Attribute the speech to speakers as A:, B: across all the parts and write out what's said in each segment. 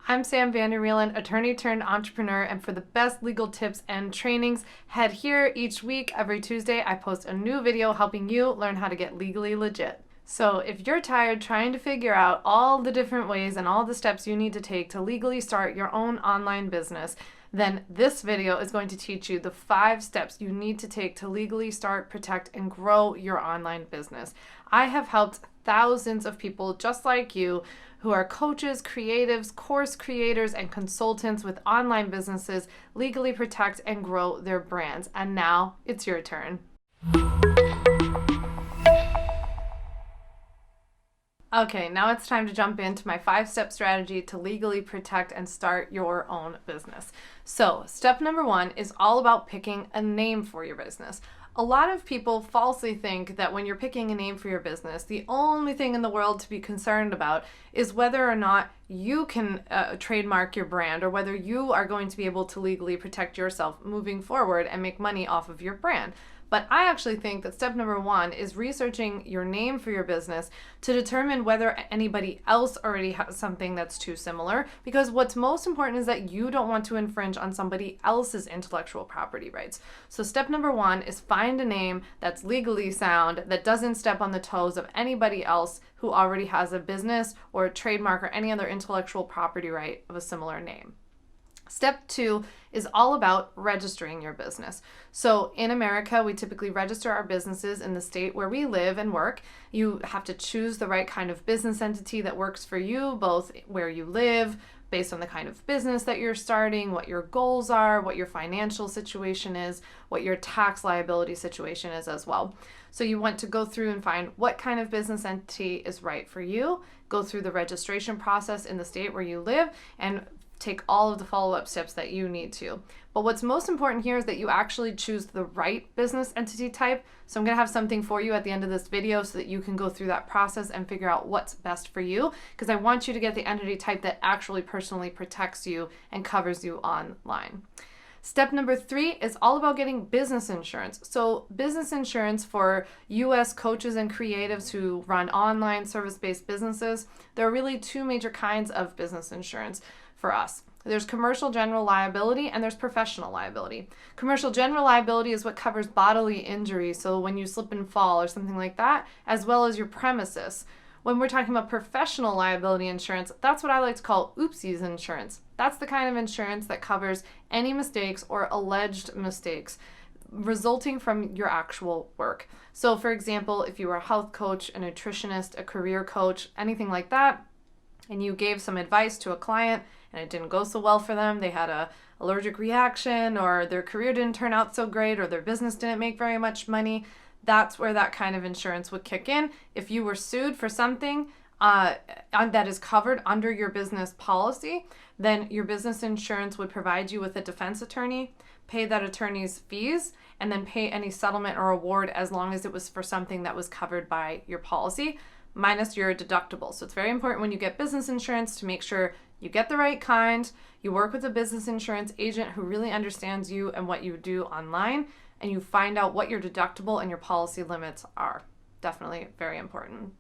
A: I'm Sam Vander Wielen, attorney turned entrepreneur, and for the best legal tips and trainings, head here each week. Every Tuesday, I post a new video helping you learn how to get legally legit. So if you're tired trying to figure out all the different ways and all the steps you need to take to legally start your own online business, then this video is going to teach you the 5 steps you need to take to legally start, protect, and grow your online business. I have helped thousands of people just like you who are coaches, creatives, course creators, and consultants with online businesses legally protect and grow their brands. And now it's your turn. Okay, now it's time to jump into my 5-step strategy to legally protect and start your own business. So, step number 1 is all about picking a name for your business. A lot of people falsely think that when you're picking a name for your business, the only thing in the world to be concerned about is whether or not you can trademark your brand or whether you are going to be able to legally protect yourself moving forward and make money off of your brand. But I actually think that step number 1 is researching your name for your business to determine whether anybody else already has something that's too similar, because what's most important is that you don't want to infringe on somebody else's intellectual property rights. So step number 1 is find a name that's legally sound, that doesn't step on the toes of anybody else who already has a business or a trademark or any other intellectual property right of a similar name. Step 2 is all about registering your business. So in America, we typically register our businesses in the state where we live and work. You have to choose the right kind of business entity that works for you, both where you live, based on the kind of business that you're starting, what your goals are, what your financial situation is, what your tax liability situation is as well. So you want to go through and find what kind of business entity is right for you, go through the registration process in the state where you live, and take all of the follow-up steps that you need to. But what's most important here is that you actually choose the right business entity type. So I'm going to have something for you at the end of this video so that you can go through that process and figure out what's best for you, because I want you to get the entity type that actually personally protects you and covers you online. Step number 3 is all about getting business insurance. So business insurance for US coaches and creatives who run online service-based businesses, there are really 2 major kinds of business insurance for us. There's commercial general liability and there's professional liability. Commercial general liability is what covers bodily injury, so when you slip and fall or something like that, as well as your premises. When we're talking about professional liability insurance, that's what I like to call oopsies insurance. That's the kind of insurance that covers any mistakes or alleged mistakes resulting from your actual work. So for example, if you were a health coach, a nutritionist, a career coach, anything like that, and you gave some advice to a client and it didn't go so well for them, they had an allergic reaction, or their career didn't turn out so great, or their business didn't make very much money, that's where that kind of insurance would kick in. If you were sued for something that is covered under your business policy, then your business insurance would provide you with a defense attorney, pay that attorney's fees, and then pay any settlement or award as long as it was for something that was covered by your policy, minus your deductible. So it's very important when you get business insurance to make sure you get the right kind, you work with a business insurance agent who really understands you and what you do online, and you find out what your deductible and your policy limits are. Definitely very important.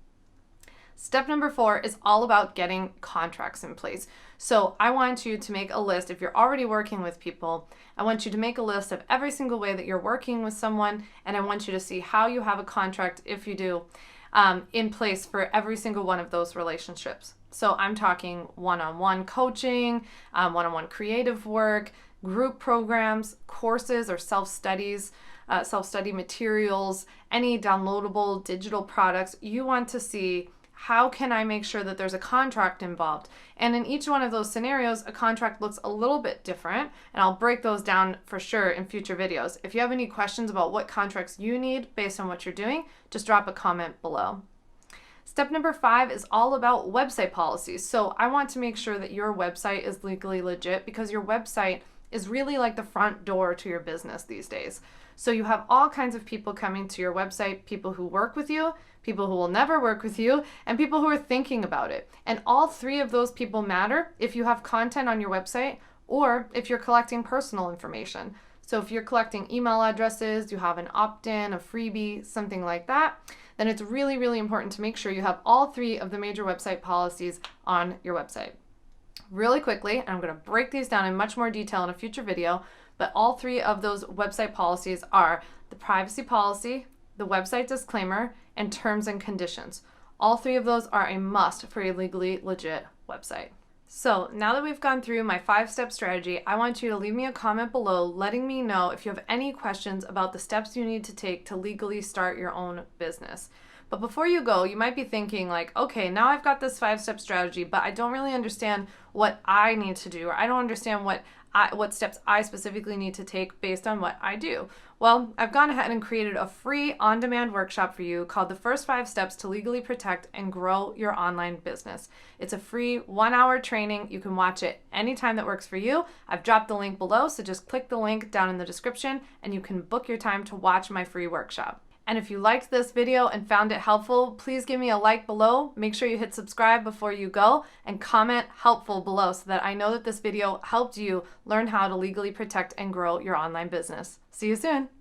A: Step number 4 is all about getting contracts in place. So I want you to make a list. If you're already working with people, I want you to make a list of every single way that you're working with someone, and I want you to see how you have a contract, if you do, in place for every single one of those relationships. So I'm talking one-on-one coaching, one-on-one creative work, group programs, courses or self-study materials, any downloadable digital products. You want to see, how can I make sure that there's a contract involved? And in each one of those scenarios, a contract looks a little bit different, and I'll break those down for sure in future videos. If you have any questions about what contracts you need based on what you're doing, just drop a comment below. Step number 5 is all about website policies. So I want to make sure that your website is legally legit, because your website is really like the front door to your business these days. So you have all kinds of people coming to your website, people who work with you, people who will never work with you, and people who are thinking about it. And all 3 of those people matter if you have content on your website or if you're collecting personal information. So if you're collecting email addresses, you have an opt-in, a freebie, something like that, then it's really, really important to make sure you have all 3 of the major website policies on your website. really quickly, and I'm going to break these down in much more detail in a future video, but all three of those website policies are the privacy policy, the website disclaimer, and terms and conditions. All three of those are a must for a legally legit website. So now that we've gone through my 5-step strategy, I want you to leave me a comment below letting me know if you have any questions about the steps you need to take to legally start your own business. But before you go, you might be thinking like, okay, now I've got this 5-step strategy, but I don't really understand what I need to do, or I don't understand what steps I specifically need to take based on what I do. Well, I've gone ahead and created a free on-demand workshop for you called The First 5 Steps to Legally Protect and Grow Your Online Business. It's a free 1-hour training. You can watch it anytime that works for you. I've dropped the link below, so just click the link down in the description and you can book your time to watch my free workshop. And if you liked this video and found it helpful, please give me a like below. Make sure you hit subscribe before you go and comment helpful below so that I know that this video helped you learn how to legally protect and grow your online business. See you soon.